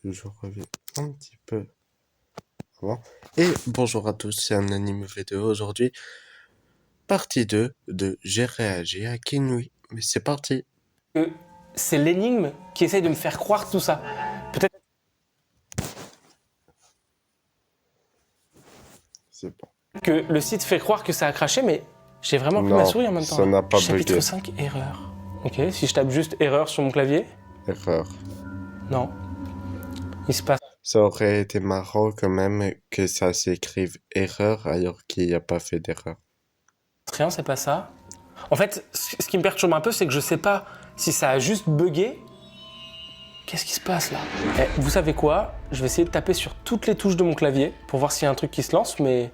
je reviens un petit peu avant. Et bonjour à tous, c'est Anonyme Vidéo aujourd'hui. Partie 2 de J'ai réagi à Kinui. Mais c'est parti. C'est l'énigme qui essaye de me faire croire tout ça. Peut-être C'est bon. que le site fait croire que ça a craché, mais j'ai vraiment pris Non, ma souris en même temps. ça là. n'a pas Chapitre bugué. 5, erreur. Ok, si je tape juste erreur sur mon clavier, Erreur. non. Il se passe Ça aurait été marrant quand même que ça s'écrive erreur alors qu'il n'y a pas fait d'erreur. rien, c'est pas ça. En fait, ce qui me perturbe un peu, c'est que je sais pas si ça a juste bugué. Qu'est-ce qui se passe là? Vous savez quoi? Je vais essayer de taper sur toutes les touches de mon clavier pour voir s'il y a un truc qui se lance, mais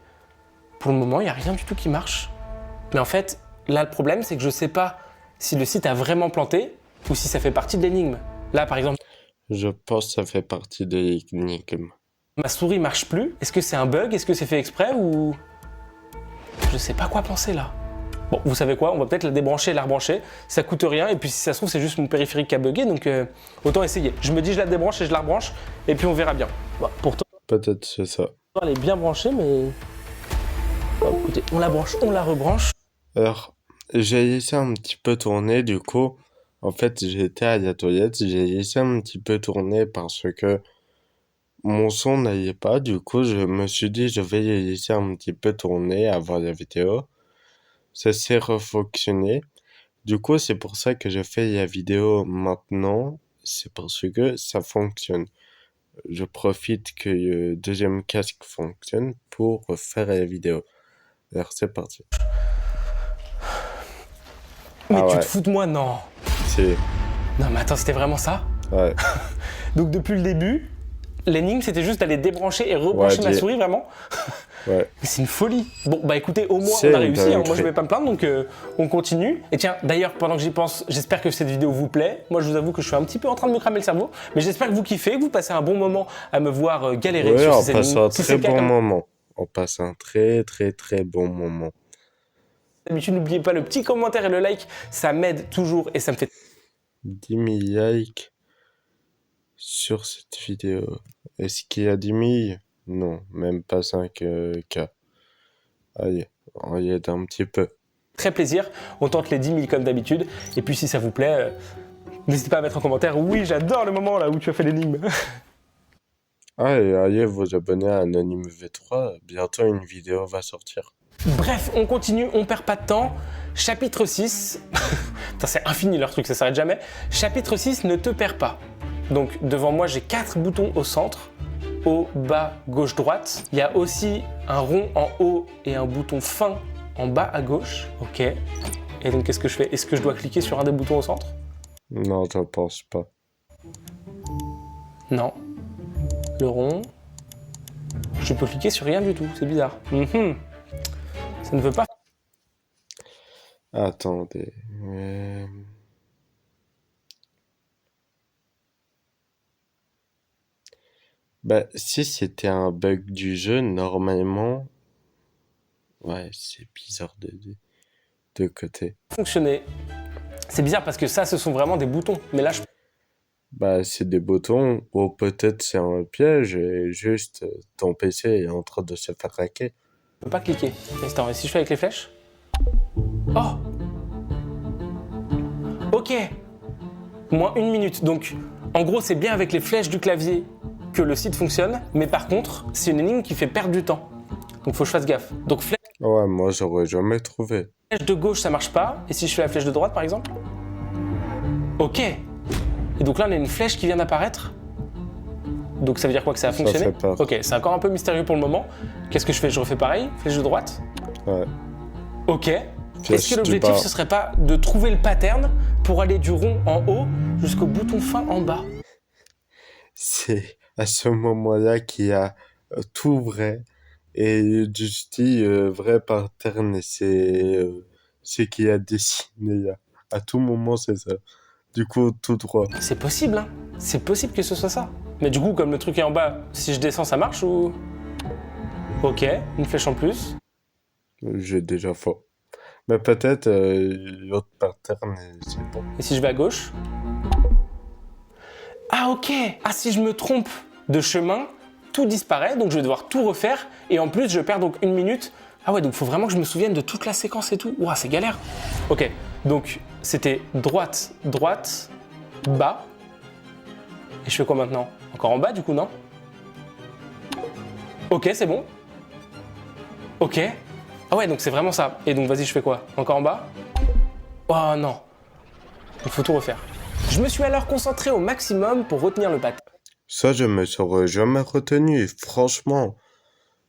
pour le moment, il n'y a rien du tout qui marche. Mais en fait, là, le problème, c'est que je sais pas si le site a vraiment planté ou si ça fait partie de l'énigme. Là, par exemple, Je pense que ça fait partie de l'énigme. ma souris marche plus. Est-ce que c'est un bug? Est-ce que c'est fait exprès ou... Je sais pas quoi penser là. Bon, vous savez quoi? On va peut-être la débrancher et la rebrancher. Ça coûte rien et puis si ça se trouve, c'est juste mon périphérique qui a bugué, donc autant essayer. Je me dis, je la débranche et je la rebranche et puis on verra bien. Bon, pourtant, Peut-être c'est ça. elle est bien branchée, mais... Bon, écoutez, on la branche, on la rebranche. Alors, j'ai laissé un petit peu tourner, du coup, en fait, j'étais à la toilette, j'ai laissé un petit peu tourner parce que mon son n'allait pas, du coup, je me suis dit, je vais les laisser un petit peu tourner avant la vidéo. Ça s'est refonctionné. Du coup, c'est pour ça que je fais la vidéo maintenant, c'est parce que ça fonctionne. Je profite que le deuxième casque fonctionne pour faire la vidéo. Alors, c'est parti. Mais Ah tu ouais. te fous de moi? Non. C'est... Non, mais attends, c'était vraiment ça? Ouais. Donc depuis le début, l'énigme c'était juste d'aller débrancher et rebrancher ma souris vraiment. Ouais. Mais c'est une folie. Bon bah écoutez, au moins C'est on a une réussi, hein. Moi dinguerie. je vais pas me plaindre donc on continue. Et tiens, d'ailleurs pendant que j'y pense, j'espère que cette vidéo vous plaît. Moi je vous avoue que je suis un petit peu en train de me cramer le cerveau, mais j'espère que vous kiffez, que vous passez un bon moment à me voir galérer Oui, sur on ces passe énigmes. un Si très c'est le cas, bon comme moment. On passe un très bon moment. d'habitude, n'oubliez pas le petit commentaire et le like, ça m'aide toujours et ça me fait 10 000 likes sur cette vidéo. Est-ce qu'il y a 10 000? Non, même pas 5K. Allez, on y aide un petit peu. très plaisir. On tente les 10 000 comme d'habitude. Et puis si ça vous plaît, n'hésitez pas à mettre en commentaire. Oui, j'adore le moment là où tu as fait l'énigme. Ah, et allez vous abonner à Anonyme V3. Bientôt une vidéo va sortir. Bref, on continue, on perd pas de temps. Chapitre 6. Putain, c'est infini leur truc, ça s'arrête jamais. Chapitre 6, ne te perds pas. Donc devant moi, j'ai 4 boutons au centre, haut, bas, gauche, droite. Il y a aussi un rond en haut et un bouton fin en bas à gauche. Ok. Et donc qu'est-ce que je fais? Est-ce que je dois cliquer sur un des boutons au centre? Non, je pense pas. Non. Le rond. Je peux cliquer sur rien du tout, c'est bizarre. Ça ne veut pas. Attendez. Bah, si c'était un bug du jeu, normalement... Ouais, c'est bizarre de côté. Fonctionner. C'est bizarre parce que ça, ce sont vraiment des boutons. Mais là, je Bah, c'est des boutons, ou peut-être c'est un piège, et juste ton PC est en train de se faire hacker. peux pas cliquer. Attends, et si je fais avec les flèches? Oh! Ok! Moins 1 minute. Donc, en gros, c'est bien avec les flèches du clavier que le site fonctionne. Mais par contre, c'est une énigme qui fait perdre du temps. Donc, faut que je fasse gaffe. Donc, flèche Ouais, moi j'aurais jamais trouvé. de gauche, ça marche pas. Et si je fais la flèche de droite, par exemple? Ok! Et donc là, on a une flèche qui vient d'apparaître. Donc, ça veut dire quoi que ça a fonctionné? fait peur. Ok, c'est encore un peu mystérieux pour le moment. Qu'est-ce que je fais? Je refais pareil? Flèche de droite? Ouais. Ok. Flèche Est-ce que du l'objectif, bas. ce serait pas de trouver le pattern pour aller du rond en haut jusqu'au bouton fin en bas? C'est à ce moment-là qu'il y a tout vrai, et juste dit vrai pattern, et c'est qu'il y a dessiné là. À tout moment, c'est ça. Du coup, tout droit. C'est possible, hein. C'est possible que ce soit ça. Mais du coup, comme le truc est en bas, si je descends, ça marche ou... Ok, une flèche en plus. J'ai déjà faux. Mais peut-être l'autre pattern, c'est bon. Et si je vais à gauche? Ah ok. Ah si je me trompe de chemin, tout disparaît, donc je vais devoir tout refaire. Et en plus, je perds donc 1 minute. Ah ouais, donc faut vraiment que je me souvienne de toute la séquence et tout. Ouah, c'est galère. Ok, donc c'était droite, droite, bas. Et je fais quoi maintenant? Encore en bas du coup, non? Ok, c'est bon. Ok. Ah ouais, donc c'est vraiment ça. Et donc vas-y, je fais quoi? Encore en bas? Oh non. Il faut tout refaire. Je me suis alors concentré au maximum pour retenir le pattern. Ça, je me serais jamais retenu, franchement.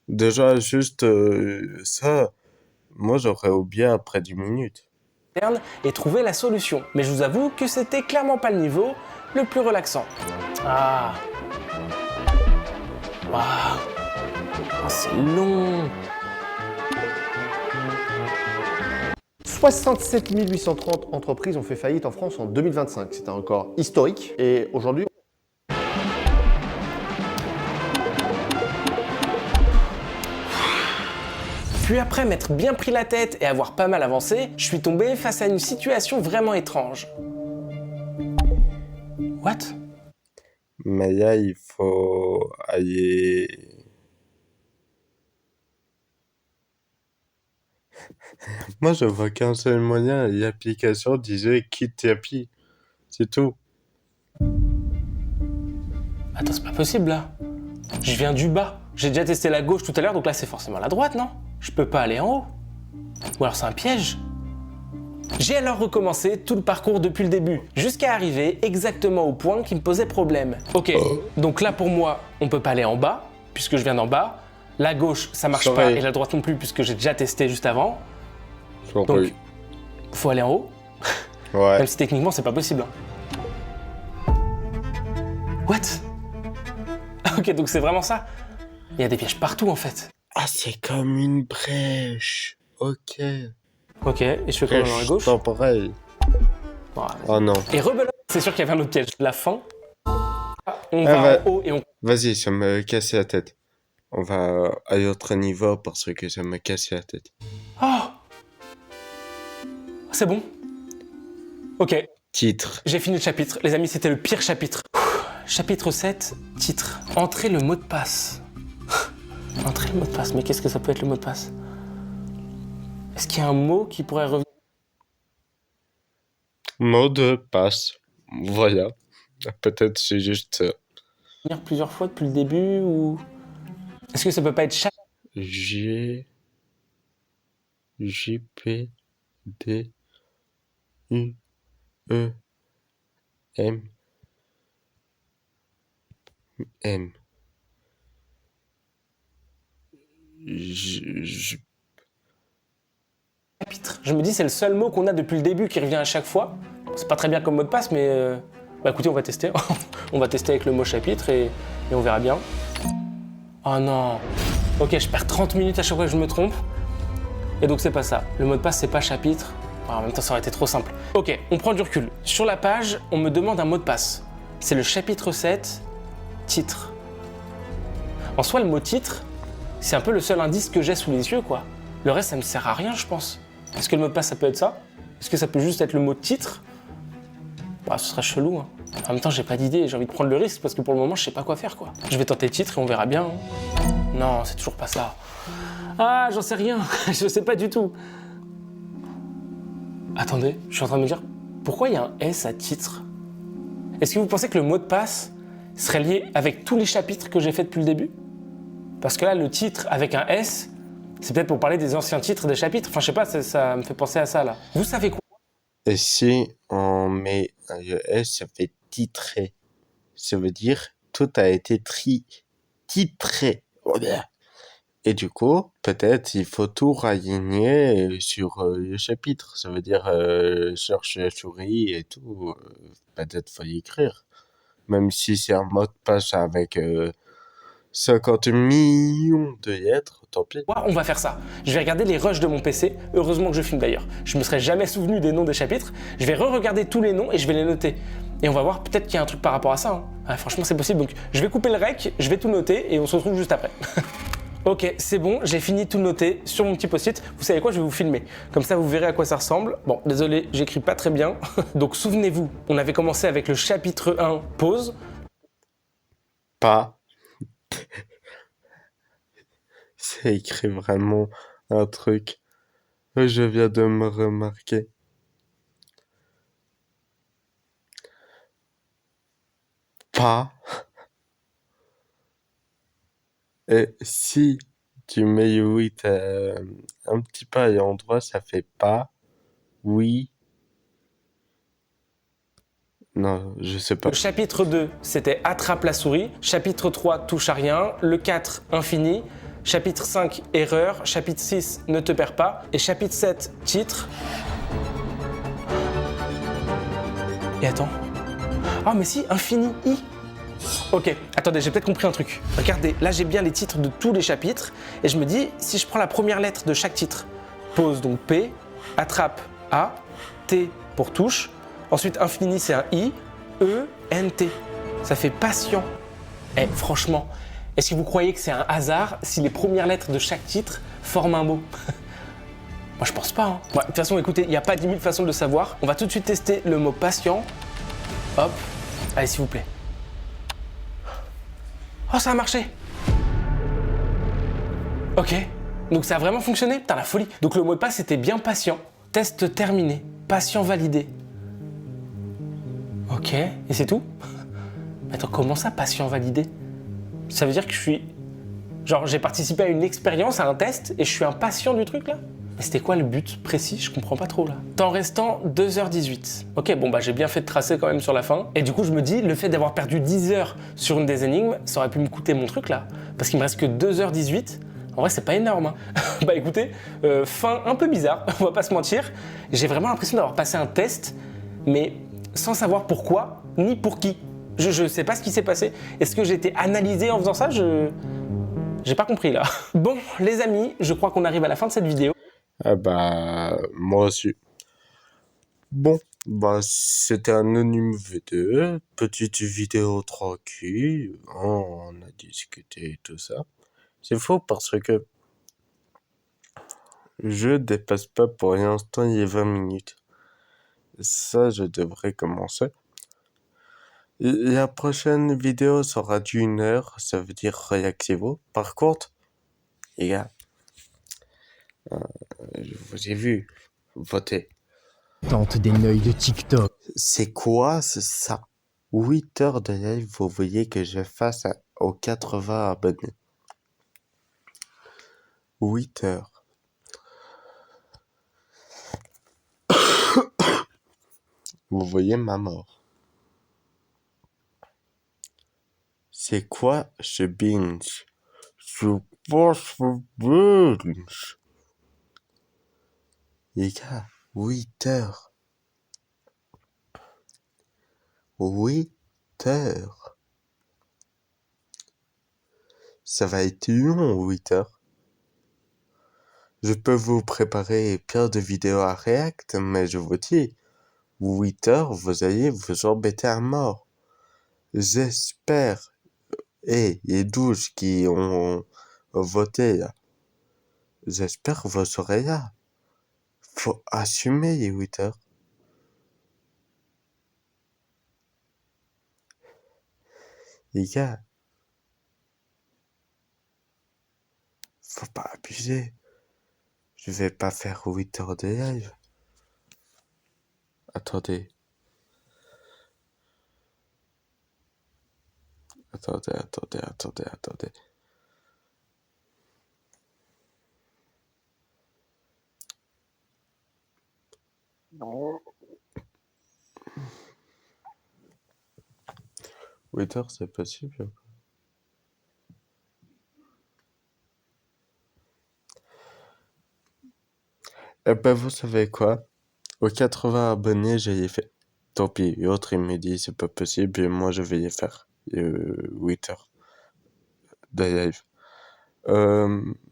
Déjà, juste ça, moi, j'aurais oublié après 10 minutes. Et trouver la solution. Mais je vous avoue que c'était clairement pas le niveau le plus relaxant. Ah. Waouh. Oh, c'est long. 67 830 entreprises ont fait faillite en France en 2025. C'est un record historique. Et aujourd'hui, Puis après m'être bien pris la tête et avoir pas mal avancé, je suis tombé face à une situation vraiment étrange. What? Mais là, il faut aller... Moi, je vois qu'un seul moyen, l'application disait quitte Yapi. C'est tout. Attends, c'est pas possible là. Je viens du bas. J'ai déjà testé la gauche tout à l'heure, donc là c'est forcément la droite, non? Je peux pas aller en haut. Ou alors c'est un piège. J'ai alors recommencé tout le parcours depuis le début, jusqu'à arriver exactement au point qui me posait problème. Ok, donc là pour moi, on peut pas aller en bas, puisque je viens d'en bas. La gauche, ça marche pas, et la droite non plus, puisque j'ai déjà testé juste avant. Donc, faut aller en haut. Ouais. Même si techniquement, c'est pas possible. What? Ok, donc c'est vraiment ça. Il y a des pièges partout en fait. Ah, c'est comme une brèche. Ok. Ok, et je fais comment dans la gauche? Temporelle. Oh non. Et rebelote, c'est sûr qu'il y avait un autre piège. La fin, on Ah, va en haut et on... Vas-y, ça me casse la tête. On va à l'autre niveau parce que ça me casse la tête. Oh! C'est bon. Ok, Titre. j'ai fini le chapitre. Les amis, c'était le pire chapitre. Chapitre 7, titre. Entrer le mot de passe. Entrer le mot de passe, mais qu'est-ce que ça peut être le mot de passe? Est-ce qu'il y a un mot qui pourrait revenir? Mot de passe. Voilà. Peut-être c'est juste ça. Plusieurs fois depuis le début ou... Est-ce que ça peut pas être chaque... G... J... P... D... U... E... M... M... J... chapitre? Je me dis c'est le seul mot qu'on a depuis le début qui revient à chaque fois. C'est pas très bien comme mot de passe, mais... Bah écoutez, on va tester. On va tester avec le mot chapitre et on verra bien. Oh non. Ok, je perds 30 minutes à chaque fois que je me trompe. Et donc c'est pas ça. Le mot de passe, c'est pas chapitre. En même temps, ça aurait été trop simple. Ok, on prend du recul. Sur la page, on me demande un mot de passe. C'est le chapitre 7, titre. En soi, le mot titre, c'est un peu le seul indice que j'ai sous les yeux, quoi. Le reste, ça me sert à rien, je pense. Est-ce que le mot de passe, ça peut être ça? Est-ce que ça peut juste être le mot titre? Bah, ce serait chelou, hein. En même temps, j'ai pas d'idée, j'ai envie de prendre le risque parce que pour le moment, je sais pas quoi faire, quoi. Je vais tenter titre et on verra bien. Hein. Non, c'est toujours pas ça. Ah, j'en sais rien, je sais pas du tout. Attendez, je suis en train de me dire, pourquoi il y a un S à titre? Est-ce que vous pensez que le mot de passe serait lié avec tous les chapitres que j'ai fait depuis le début? Parce que là, le titre avec un S, c'est peut-être pour parler des anciens titres des chapitres. Enfin, je sais pas, ça me fait penser à ça, là. Vous savez quoi? Et si on met le S, ça fait titré. Ça veut dire tout a été titré. Et du coup, peut-être il faut tout réaligner sur le chapitre. Ça veut dire cherche la souris et tout. Peut-être faut y écrire. Même si c'est un mot de passe avec 50 millions de lettres, tant pis. On va faire ça. Je vais regarder les rushs de mon PC. Heureusement que je filme d'ailleurs. Je me serais jamais souvenu des noms des chapitres. Je vais re-regarder tous les noms et je vais les noter. Et on va voir, peut-être qu'il y a un truc par rapport à ça. Hein. Ah, franchement, c'est possible. Donc, je vais couper le rec, je vais tout noter et on se retrouve juste après. Ok, c'est bon, j'ai fini de tout noter sur mon petit post-it. Vous savez quoi, je vais vous filmer. Comme ça, vous verrez à quoi ça ressemble. Bon, désolé, j'écris pas très bien. Donc, souvenez-vous, on avait commencé avec le chapitre 1, pause. Pas. C'est écrit vraiment un truc. Je viens de me remarquer. Pas. Et si tu mets oui, un petit pas et endroit, ça fait pas. Oui. Non, je sais Le pas. chapitre 2, c'était attrape la souris. Chapitre 3, touche à rien. Le 4, infini. Chapitre 5, erreur. Chapitre 6, ne te perds pas. Et chapitre 7, titre. Et attends. Ah, mais si, infini, i. Ok, attendez, j'ai peut-être compris un truc. Regardez, là j'ai bien les titres de tous les chapitres. Et je me dis, si je prends la première lettre de chaque titre, pause donc P, attrape A, T pour touche. Ensuite, infini, c'est un I, E, N, T. Ça fait patient. Eh, franchement, est-ce que vous croyez que c'est un hasard si les premières lettres de chaque titre forment un mot? Moi, je pense pas. Hein. Ouais, de toute façon, écoutez, il n'y a pas 10 000 façons de le savoir. On va tout de suite tester le mot patient. Hop. Allez, s'il vous plaît. Oh, ça a marché. Ok. Donc ça a vraiment fonctionné? Putain, la folie. Donc le mot de passe, c'était bien patient. Test terminé. Patient validé. Ok. Et c'est tout? Attends, comment ça, patient validé? Ça veut dire que je suis... Genre, j'ai participé à une expérience, à un test, et je suis un patient du truc, là? Mais c'était quoi le but précis? Je comprends pas trop, là. Temps restant, 2h18. Ok, bon, bah j'ai bien fait de tracer quand même sur la fin. Et du coup, je me dis, le fait d'avoir perdu 10 heures sur une des énigmes, ça aurait pu me coûter mon truc, là. Parce qu'il me reste que 2h18. En vrai, c'est pas énorme. Hein. Bah écoutez, fin un peu bizarre, on va pas se mentir. J'ai vraiment l'impression d'avoir passé un test, mais sans savoir pourquoi, ni pour qui. Je sais pas ce qui s'est passé. Est-ce que j'ai été analysé en faisant ça? J'ai pas compris là. Bon, les amis, je crois qu'on arrive à la fin de cette vidéo. Ah bah, moi aussi. Bon, bah, c'était Anonyme V2, petite vidéo tranquille, hein, on a discuté et tout ça. C'est faux parce que je dépasse pas pour l'instant les 20 minutes. Ça, je devrais commencer. La prochaine vidéo sera d'une heure, ça veut dire réactivo. Par contre, les gars, je vous ai vu voter. Tente des neuils de TikTok. C'est quoi ça? 8 heures de live, vous voyez que je fasse aux 80 abonnés. 8 heures. Vous voyez ma mort. C'est quoi ce binge? Je pense au binge. Les gars, 8 heures. 8 heures. Ça va être long, 8 heures. Je peux vous préparer plein de vidéos à React, mais je vous dis, 8 heures, vous allez vous embêter à mort. J'espère. Et les 12 qui ont voté, là, j'espère que vous serez là. Faut assumer les 8 heures. Les gars, faut pas abuser. Je vais pas faire 8 heures de live. Attendez. Attendez. Non. 8 heures, c'est possible. Eh ben, vous savez quoi? Aux 80 abonnés, j'ai les fait. Tant pis, l'autre il me dit c'est pas possible et moi je vais les faire. 8 heures de live.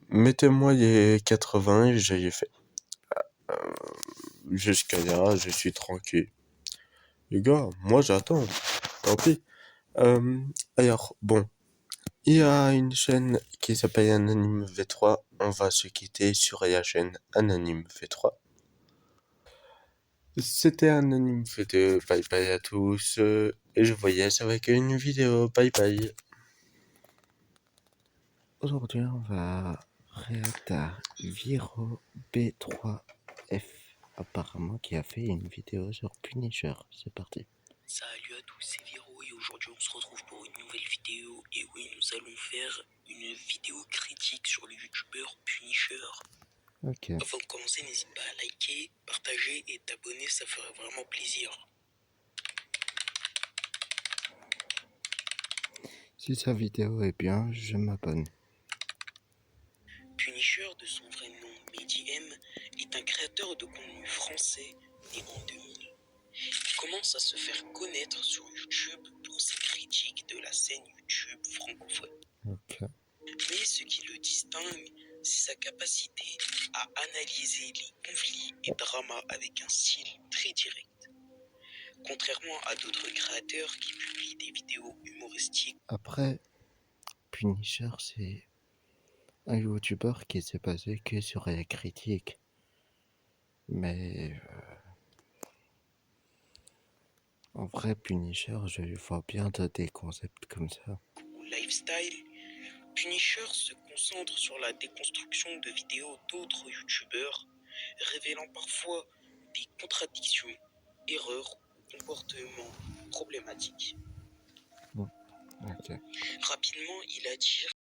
Mettez-moi les 80 et je les fais. Jusqu'à là, je suis tranquille. Les gars, moi j'attends. Tant pis. Alors, bon. Il y a une chaîne qui s'appelle Anonyme V3. On va se quitter sur la chaîne Anonyme V3. C'était Anonyme V2. Bye bye à tous. Et je vous laisse avec une vidéo. Bye bye. Aujourd'hui, on va react à Viro B3F, apparemment qui a fait une vidéo sur Punisher. C'est parti. Salut à tous, c'est Viro et aujourd'hui on se retrouve pour une nouvelle vidéo. Et oui, nous allons faire une vidéo critique sur le youtubeur Punisher. Ok. Avant de commencer, n'hésite pas à liker, partager et t'abonner, ça ferait vraiment plaisir. Si sa vidéo est bien, je m'abonne. Punisher, de son vrai nom Mehdi M, est un créateur de contenu français né en 2000. Il commence à se faire connaître sur YouTube pour ses critiques de la scène YouTube francophone. Ok. Mais ce qui le distingue, c'est sa capacité à analyser les conflits et dramas avec un style très direct. Contrairement à d'autres créateurs qui publient des vidéos humoristiques, Après, Punisher, c'est un youtubeur qui s'est basé que sur les critiques. Mais en vrai, Punisher, je vois bien des concepts comme ça. ou lifestyle, Punisher se concentre sur la déconstruction de vidéos d'autres youtubeurs, révélant parfois des contradictions, erreurs ou comportements problématiques. Ok. Rapidement, il attire